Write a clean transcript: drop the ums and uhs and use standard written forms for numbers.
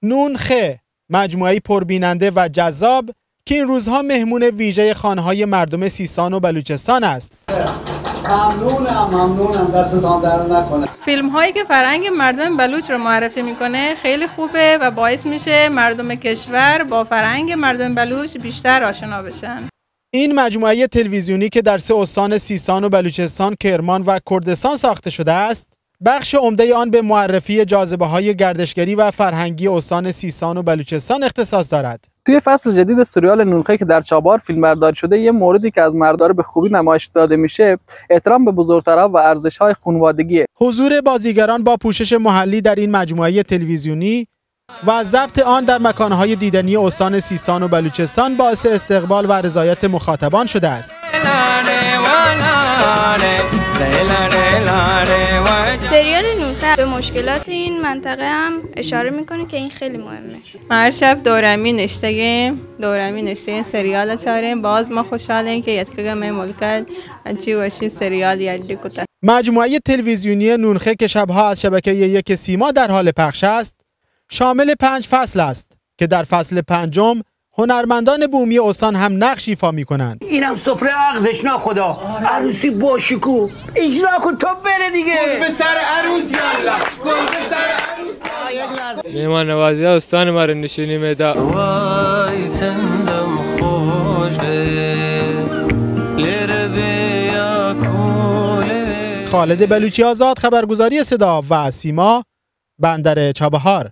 نونخه، مجموعه‌ای پربیننده و جذاب که این روزها مهمون ویژه خانه‌های مردم سیستان و بلوچستان است. ممنونم دستتان در نکنه. فیلم هایی که فرهنگ مردم بلوچ رو معرفی میکنه خیلی خوبه و باعث میشه مردم کشور با فرهنگ مردم بلوچ بیشتر آشنا بشن. این مجموعه تلویزیونی که در 3 استان سیستان و بلوچستان، کرمان و کردستان ساخته شده است، بخش عمده آن به معرفی جاذبه‌های گردشگری و فرهنگی استان سیستان و بلوچستان اختصاص دارد. توی فصل جدید سریال نونخه که در چابهار فیلمبرداری شده، یه موردی که از مردار به خوبی نمایش داده میشه، احترام به بزرگترها و ارزش‌های خانوادگیه. حضور بازیگران با پوشش محلی در این مجموعه تلویزیونی و ضبط آن در مکان‌های دیدنی استان سیستان و بلوچستان باعث استقبال و رضایت مخاطبان شده است. سریال نونخه به مشکلات این منطقه هم اشاره میکنه که این خیلی مهمه. ما هر شب دورمی نشته سریال چاریم. باز ما خوشحالیم که یتکه می ملکت چی وشی سریال یادی کتا. مجموعه تلویزیونی نونخه که شبها از شبکه 1 سیما در حال پخش است، شامل 5 فصل است که در فصل 5 هنرمندان بومی استان هم نقش ایفا می‌کنند. اینم سفره عقدش ناخدا. عروسی با شکوه. اجرا کن تا بره دیگه. گل به سر عروس یالا. گل به سر عروس. مهمان نوازی استان ما رو نشونی میده. وای سندم خوشگه. خالد بلوچی آزاد، خبرگزاری صدا و سیما، بندر چابهار.